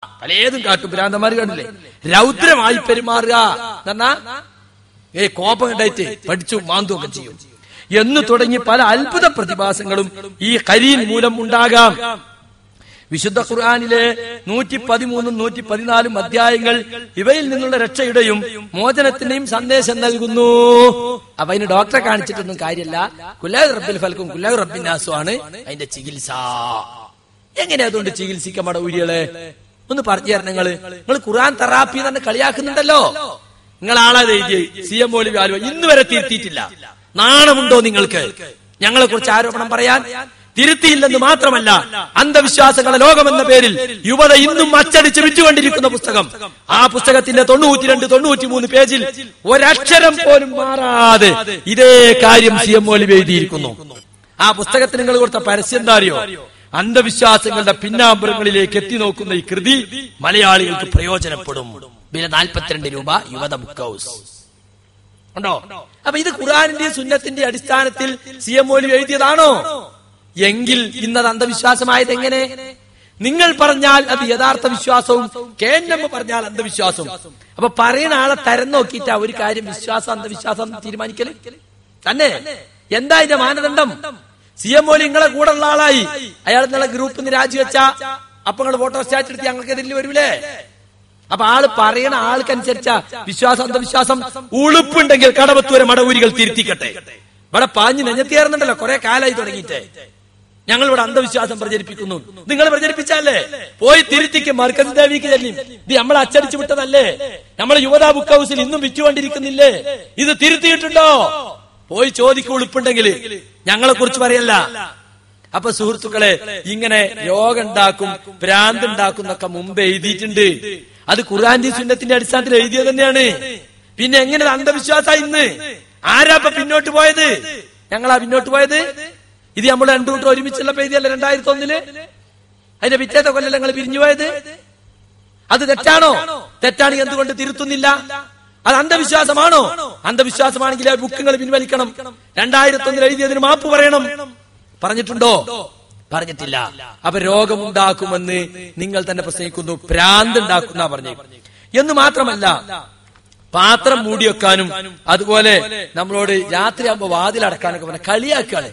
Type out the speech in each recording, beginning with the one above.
പലതും കാട്ടും. ഭ്രാന്തന്മാർ കണ്ടില്ലേ, രൗദ്രമായി പെരുമാറുക എന്നാ കോപം ഉണ്ടായിട്ട് പഠിച്ചു മാന്തുമൊക്കെ ചെയ്യും എന്ന് തുടങ്ങി പല അത്ഭുത പ്രതിഭാസങ്ങളും ഈ ഖരീൻ മൂലം ഉണ്ടാകാം. വിശുദ്ധ ഖുർആനിലെ 113, 114 അധ്യായങ്ങൾ ഇവയിൽ നിന്നുള്ള രക്ഷയുടെയും മോചനത്തിന്റെയും സന്ദേശം നൽകുന്നു. അപ്പൊ അതിന് ഡോക്ടറെ കാണിച്ചിട്ടൊന്നും കാര്യമല്ല. കുല്ലാഹു റബ്ബിൽ ഫൽക്കും കുല്ലാഹു റബ്ബിൻ നാസും ആണ് അതിന്റെ ചികിത്സ. എങ്ങനെ അതുകൊണ്ട് ചികിത്സിക്കാം മടവൂരികളെ? ഒന്ന് പറഞ്ഞു തരണം. നിങ്ങൾ ഖുർആൻ തെറാപ്പി തന്നെ കളിയാക്കുന്നുണ്ടല്ലോ. നിങ്ങൾ ആളെ എഴുതി CM മൗലവി ആലുവ ഇന്ന് വരെ തിരുത്തിയിട്ടില്ല. നാണമുണ്ടോ നിങ്ങൾക്ക് ഞങ്ങളെ കുറിച്ച് ആരോപണം പറയാൻ? തിരുത്തിയില്ലെന്ന് മാത്രമല്ല, അന്ധവിശ്വാസങ്ങളുടെ ലോകമെന്ന പേരിൽ യുവത ഇന്നും അച്ചടിച്ച് വിറ്റുകൊണ്ടിരിക്കുന്ന പുസ്തകം, ആ പുസ്തകത്തിന്റെ 92, 93 പേജിൽ ഒരക്ഷരം പോലും മാറാതെ ഇതേ കാര്യം CM മൗലവി എഴുതിയിരിക്കുന്നു. ആ പുസ്തകത്തിന് നിങ്ങൾ കൊടുത്ത പരസ്യം എന്താ അറിയോ? അന്ധവിശ്വാസങ്ങളുടെ പിന്നാമ്പുറങ്ങളിലേക്ക് എത്തി നോക്കുന്ന ഈ കൃതി മലയാളികൾക്ക് പ്രയോജനപ്പെടും. വില 42 രൂപ, യുവത ബുക്ക് ഹൗസ്. ഉണ്ടോ? അപ്പൊ ഇത് ഖുർആനിന്റെ സുന്നത്തിന്റെ അടിസ്ഥാനത്തിൽ CM മൗലവി എഴുതിയതാണോ? എങ്കിൽ ഇന്നത് അന്ധവിശ്വാസമായത് എങ്ങനെ? നിങ്ങൾ പറഞ്ഞാൽ അത് യഥാർത്ഥ വിശ്വാസവും KNM പറഞ്ഞാൽ അന്ധവിശ്വാസവും. അപ്പൊ പറയുന്ന ആളെ തരം നോക്കിയിട്ടാ ഒരു കാര്യം വിശ്വാസം അന്ധവിശ്വാസം തീരുമാനിക്കല് തന്നെ. എന്താ ഇതിന്റെ മാനദണ്ഡം? CM മൗലവി നിങ്ങളെ കൂടെ ഉള്ള ആളായി, അയാൾ നിങ്ങളെ ഗ്രൂപ്പിൽ നിന്ന് രാജിവെച്ച അപ്പൊ നിങ്ങൾ ഫോട്ടോ സ്റ്റാറ്റ് എടുത്ത് ഞങ്ങൾക്ക് എതിരിൽ വരൂലേ? അപ്പൊ ആള് പറയണ ആൾക്കനുസരിച്ച വിശ്വാസം അന്ധവിശ്വാസം. ഉളുപ്പുണ്ടെങ്കിൽ കടവത്തൂരെ മടവൂരികൾ തിരുത്തിക്കട്ടെ. ഇവിടെ പാഞ്ഞ് നെഞ്ഞത്തിയേറുന്നുണ്ടല്ലോ കുറെ കാലായി തുടങ്ങിയിട്ട്. ഞങ്ങൾ ഇവിടെ അന്ധവിശ്വാസം പ്രചരിപ്പിക്കുന്നു. നിങ്ങൾ പ്രചരിപ്പിച്ചല്ലേ? പോയി തിരുത്തിക്ക് മർക്കസ് ദേവിക്ക് ചെല്ലും. ഇത് നമ്മളെ അച്ചടിച്ചു വിട്ടതല്ലേ? നമ്മളെ യുവതാ ബുക്ക് ഹൗസിൽ ഇന്നും വിറ്റുകൊണ്ടിരിക്കുന്നില്ലേ? ഇത് തിരുത്തിയിട്ടുണ്ടോ? പോയി ചോദിക്കും ഉളുപ്പുണ്ടെങ്കിൽ. ഞങ്ങളെ കുറിച്ച് പറയല്ല. അപ്പൊ സുഹൃത്തുക്കളെ, ഇങ്ങനെ രോഗം ഉണ്ടാക്കും ഭ്രാന്ത് ഉണ്ടാക്കും എന്നൊക്കെ മുമ്പ് എഴുതിയിട്ടുണ്ട്. അത് ഖുർആന്റെ സുന്നത്തിന്റെ അടിസ്ഥാനത്തിൽ എഴുതിയത് തന്നെയാണ്. പിന്നെ എങ്ങനെ അന്ധവിശ്വാസമായി ഇന്ന്? ആരാപ്പ പിന്നോട്ട് പോയത്? ഞങ്ങളാ പിന്നോട്ട് പോയത്. ഇത് നമ്മൾ രണ്ടു കൂട്ടർ ഒരുമിച്ചുള്ള എഴുതിയല്ല 2001. അതിന്റെ പിറ്റേത്തെ കൊല്ലം ഞങ്ങൾ പിരിഞ്ഞു പോയത്. അത് തെറ്റാണോ? തെറ്റാണെങ്കിൽ എന്തുകൊണ്ട് തിരുത്തുന്നില്ല? അത് അന്ധവിശ്വാസമാണോ? അന്ധവിശ്വാസമാണെങ്കിൽ ആ ബുക്കുകൾ പിൻവലിക്കണം. 2001 എഴുതിയതിന് മാപ്പ് പറയണം. പറഞ്ഞിട്ടുണ്ടോ? പറഞ്ഞിട്ടില്ല. അപ്പൊ രോഗമുണ്ടാക്കുമെന്ന് നിങ്ങൾ തന്നെ പ്രസംഗിക്കുന്നു. ഭ്രാന്ത് ഉണ്ടാക്കുന്ന പറഞ്ഞു. എന്ന് മാത്രമല്ല, പാത്രം മൂടിവെക്കാനും അതുപോലെ നമ്മളോട് രാത്രിയാകുമ്പോ വാതിലടക്കാനൊക്കെ പറഞ്ഞ കളിയാക്കാണ്.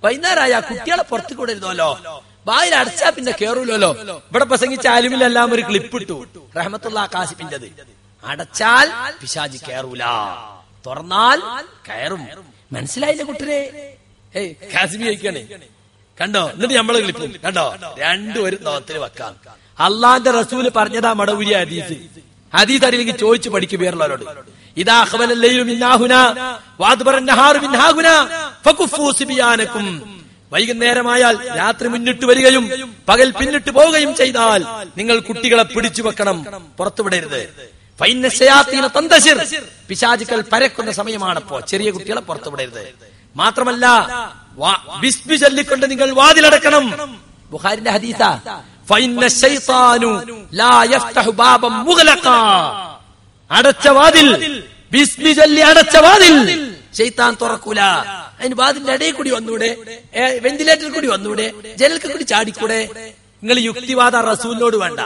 വൈകുന്നേരമായ കുട്ടികളെ പുറത്തു കൂടരുതല്ലോ, വായിൽ അടച്ചാ പിന്നെ കേറൂലല്ലോ. ഇവിടെ പ്രസംഗിച്ച അലുമിലെല്ലാം ഒരു ക്ലിപ്പ് ഇട്ടു, റഹ്മത്തുള്ളാഹി കാസിഫിന്റേത്. അടച്ചാൽ പിശാചി കയറൂല, തുറന്നാൽ കയറും. മനസ്സിലായില്ലേ കുട്ടിരെ? കാസിഫി കഴിക്കണേ കണ്ടോ? എന്നിട്ട് നമ്മള് ക്ലിപ്പും കണ്ടോ? രണ്ടും ഒരു നോത്തിൽ വെക്കാം. അള്ളാന്റെ റസൂല് പറഞ്ഞതാ മടവൂരി ഹദീസ്. ഹദീസ് അറിയില്ലെങ്കിൽ ചോദിച്ചു പഠിക്കും വേറുള്ളവരോട്. ഇതാ ഖബലല്ലൈലു മിന്നാഹുന വഅദ്ബറന്നഹാറു മിൻഹാഹുന ഫകുഫൂ സിബിയാനകും. വൈകുന്നേരമായാൽ രാത്രി മുന്നിട്ട് വരികയും പകൽ പിന്നിട്ട് പോവുകയും ചെയ്താൽ നിങ്ങൾ കുട്ടികളെ പിടിച്ചു വെക്കണം, പുറത്തുവിടരുത്. ഫൈന്ന ശയാത്തീന തന്തശിർ, പിശാചുക്കൾ പരക്കുന്ന സമയമാണപ്പോ. ചെറിയ കുട്ടികളെ പുറത്തുവിടരുത്. മാത്രമല്ല ബിസ്മി ചൊല്ലിക്കൊണ്ട് നിങ്ങൾ വാതിലടക്കണം. ബുഖാരിന്റെ ഹദീസാ. ഫൈന്ന ശൈത്താനു ലാ യഫ്തഹു ബാബൻ മുഗ്ലഖാ. അടച്ച വാതിൽ, ബിസ്മി ചൊല്ലി അടച്ച വാതിൽ ശൈത്താൻ തുറക്കൂല. അതിന് വാതിലിന്റെ ഇടയിൽ കൂടി വന്നൂടെ? വെന്റിലേറ്ററിൽ കൂടി വന്നൂടെ? ജനൽക്ക് കൂടി ചാടിക്കൂടെ? നിങ്ങൾ യുക്തിവാദ റസൂലിനോട് വേണ്ട.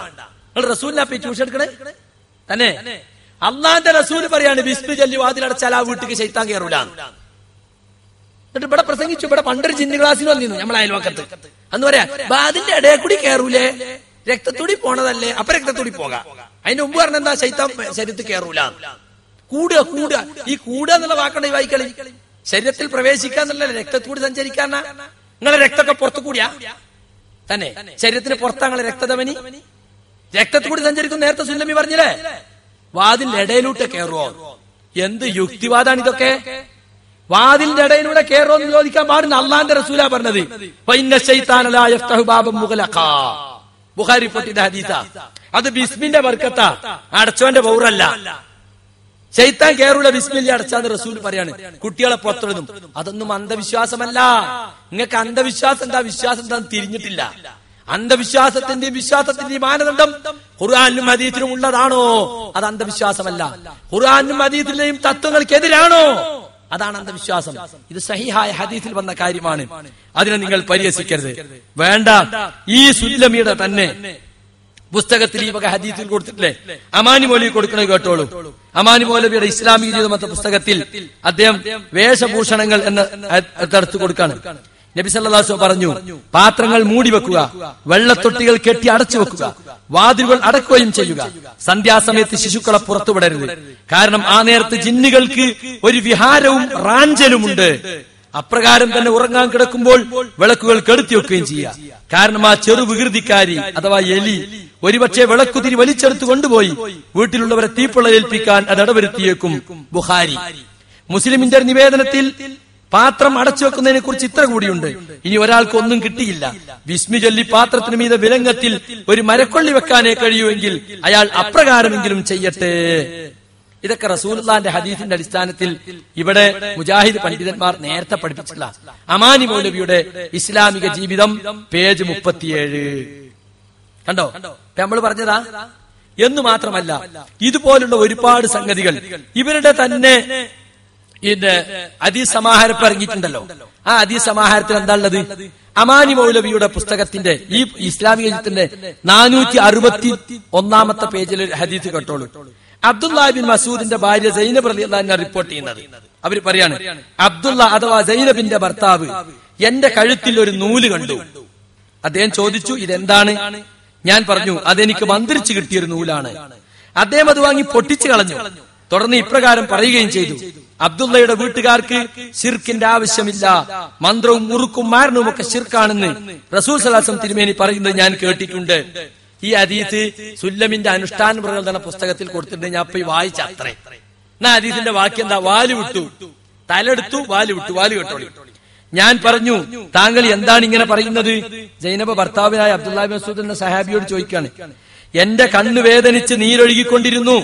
നിങ്ങൾ റസൂലിനെ പോയി ട്യൂഷൻ എടുക്കണേ തന്നെ. അള്ളാന്റെ റസൂല് പറയാണ് ബിസ്മി ചൊല്ലി വാതിലടച്ചാൽ ആ വീട്ടിക്ക് ശൈത്താൻ കയറൂല. എന്നിട്ട് ഇവിടെ പ്രസംഗിച്ചു. ഇവിടെ പണ്ടൊരു ജിന്ന് ക്ലാസ്സിൽ വന്നിരുന്നു നമ്മളെ അയൽവക്കത്ത്. അന്ന് പറയാ അതിന്റെ ഇടയിൽ കൂടി കയറൂലേ, രക്തത്തൂടി പോണതല്ലേ, അപ്പൊ രക്തത്തൂടി പോകാം. അതിന് മുമ്പ് പറഞ്ഞ എന്താ? ശൈത്താൻ ശരീരത്തിൽ കയറൂല. കൂടുക കൂടുക. ഈ കൂടുക എന്നുള്ള വാക്കണ്ട ഈ വായിക്കളി. ശരീരത്തിൽ പ്രവേശിക്കാന്നല്ല, രക്തത്തൂടി സഞ്ചരിക്കാന്നാ. നിങ്ങളെ രക്തമൊക്കെ പുറത്തു കൂടിയാ തന്നെ. ശരീരത്തിന് പുറത്താ നിങ്ങളെ രക്തധമനി. രക്തത്തൂടി സഞ്ചരിക്കും നേരത്തെ സുല്ലമി പറഞ്ഞില്ലേ? വാതിലിന്റെ ഇടയിലൂടെ കയറുവോ? എന്ത് യുക്തിവാദാണ് ഇതൊക്കെ? വാതിലിന്റെ ഇടയിലൂടെ കയറോ എന്ന് ചോദിക്കാൻ പാടുന്ന അള്ളാന്റെ റസൂലാ പറഞ്ഞത്. ബുഖാരി റിപ്പോർട്ടിന്റെ ഹദീസാ. അത് ബിസ്മിന്റെ ബർക്കത്താ, അടച്ചോന്റെ പൗറല്ല. ശൈത്താൻ കേറൂല ബിസ്മില്ല അടച്ചാന്ന് റസൂൽ പറയാണ്. കുട്ടികളെ പുറത്തുവിടുന്നു. അതൊന്നും അന്ധവിശ്വാസമല്ല. നിങ്ങൾക്ക് അന്ധവിശ്വാസം എന്താ വിശ്വാസം എന്താന്ന് തിരിഞ്ഞിട്ടില്ല. അന്ധവിശ്വാസത്തിന്റെയും വിശ്വാസത്തിന്റെയും മാനദണ്ഡം ഖുർആനിലും ഹദീസിലും ഉള്ളതാണോ? അത് അന്ധവിശ്വാസമല്ല. ഖുർആനിലും ഹദീസിലെയും തത്വങ്ങൾക്കെതിരാണോ? അതാണ് അന്ധവിശ്വാസം. ഇത് സഹിഹായ ഹദീസിൽ വന്ന കാര്യമാണ്. അതിനെ നിങ്ങൾ പരിഹസിക്കരുത്. വേണ്ട. ഈ സുല്ലമിയുടെ തന്നെ പുസ്തകത്തിൽ ഈ വക ഹദീസിൽ കൊടുത്തിട്ടില്ലേ? അമാനി മൗലവി കൊടുക്കണത് കേട്ടോളൂ. അമാനി മൗലവിയുടെ ഇസ്ലാമിക ജീവിതം എന്ന പുസ്തകത്തിൽ അദ്ദേഹം വേഷഭൂഷണങ്ങൾ എന്ന തടുത്തു കൊടുക്കാണ്. നബി സല്ലല്ലാഹു അലൈഹി വസല്ലം പറഞ്ഞു, പാത്രങ്ങൾ മൂടി വെക്കുക, വെള്ളത്തൊട്ടികൾ കെട്ടി അടച്ചു വെക്കുക, വാതിലുകൾ അടക്കുകയും ചെയ്യുക. സന്ധ്യാസമയത്ത് ശിശുക്കളെ പുറത്തുവിടരുത്. കാരണം ആ നേരത്ത് ജിന്നുകൾക്ക് ഒരു വിഹാരവും റാഞ്ചലുമുണ്ട്. അപ്രകാരം തന്നെ ഉറങ്ങാൻ കിടക്കുമ്പോൾ വിളക്കുകൾ കെടുത്തി വെക്കുകയും ചെയ്യുക. കാരണം ആ ചെറു വികൃതിക്കാരി അഥവാ എലി ഒരുപക്ഷെ വിളക്കുതിരി വലിച്ചെടുത്ത് കൊണ്ടുപോയി വീട്ടിലുള്ളവരെ തീപ്പൊള്ള ഏൽപ്പിക്കാൻ അത് ഇടവരുത്തിയേക്കും. ബുഖാരി. മുസ്ലിമിന്റെ നിവേദനത്തിൽ പാത്രം അടച്ചു വെക്കുന്നതിനെ കുറിച്ച് ഇത്ര കൂടിയുണ്ട്. ഇനി ഒരാൾക്ക് ഒന്നും കിട്ടിയില്ല, വിസ്മി ചൊല്ലി പാത്രത്തിന് മീതെ വിലങ്ങത്തിൽ ഒരു മരക്കൊള്ളി വെക്കാനേ കഴിയുമെങ്കിൽ അയാൾ അപ്രകാരമെങ്കിലും ചെയ്യട്ടെ. ഇതൊക്കെ റസൂലുള്ളാഹിന്റെ ഹദീസിന്റെ അടിസ്ഥാനത്തിൽ ഇവിടെ മുജാഹിദ് പണ്ഡിതന്മാർ നേരത്തെ പഠിപ്പിച്ചിട്ടുള്ള അമാനി മൗലവിയുടെ ഇസ്ലാമിക ജീവിതം പേജ് 37 കണ്ടോ? നമ്മൾ പറഞ്ഞതാ എന്ന് മാത്രമല്ല, ഇതുപോലുള്ള ഒരുപാട് സംഗതികൾ ഇവരുടെ തന്നെ ഹദീസ് സമാഹാരം ഇറങ്ങിയിട്ടുണ്ടല്ലോ. ആ ഹദീസ് സമാഹാരത്തിൽ എന്താ ഉള്ളത്? അമാനി മൗലവിയുടെ പുസ്തകത്തിന്റെ ഈ ഇസ്ലാമിക ജീവിതത്തിന്റെ 461 പേജിൽ ഹദീസ് കേട്ടോളൂ. അബ്ദുല്ലാഹ് ബിൻ മസൂദിന്റെ ഭാര്യ സൈനബ് റളിയല്ലാഹു അൻഹ റിപ്പോർട്ട് ചെയ്യുന്നത്. അവർ പറയാണ്, അബ്ദുള്ള അഥവാ സൈനബിന്റെ ഭർത്താവ് എന്റെ കഴുത്തിൽ ഒരു നൂല് കണ്ടു. അദ്ദേഹം ചോദിച്ചു, ഇതെന്താണ്? ഞാൻ പറഞ്ഞു, അതെനിക്ക് മന്ത്രിച്ചു കിട്ടിയൊരു നൂലാണ്. അദ്ദേഹം അത് വാങ്ങി പൊട്ടിച്ചു കളഞ്ഞു. തുടർന്ന് ഇപ്രകാരം പറയുകയും ചെയ്തു, അബ്ദുള്ളയുടെ വീട്ടുകാർക്ക് ശിർക്കിന്റെ ആവശ്യമില്ല, മന്ത്രവും മുറുക്കും മാരണവും ഒക്കെ ശിർക്കാണെന്ന് റസൂൽ സല്ലല്ലാഹു അലൈഹി വസല്ലം തിരുമേനി പറയുന്നത് ഞാൻ കേട്ടിട്ടുണ്ട്. ഈ ഹദീസ് സുല്ലമിന്റെ അനുഷ്ഠാന മുറകൾ എന്ന പുസ്തകത്തിൽ കൊടുത്തിട്ടുണ്ട്. ഞാൻ പോയി വായിച്ച അത്രേ. എന്നാ ഹദീസിന്റെ വാക്യം എന്താ? വാല് വിട്ടു, തലെടുത്തു, വാല് വിട്ടു, വാല് കേട്ടോളി. ഞാൻ പറഞ്ഞു, താങ്കൾ എന്താണ് ഇങ്ങനെ പറയുന്നത്? സൈനബ ഭർത്താവിനായ അബ്ദുല്ലാഹ് ബിൻ മസൂദ് എന്ന സഹാബിയോട് ചോദിക്കാണ്. എന്റെ കണ്ണ് വേദനിച്ച് നീരൊഴുകിക്കൊണ്ടിരുന്നു.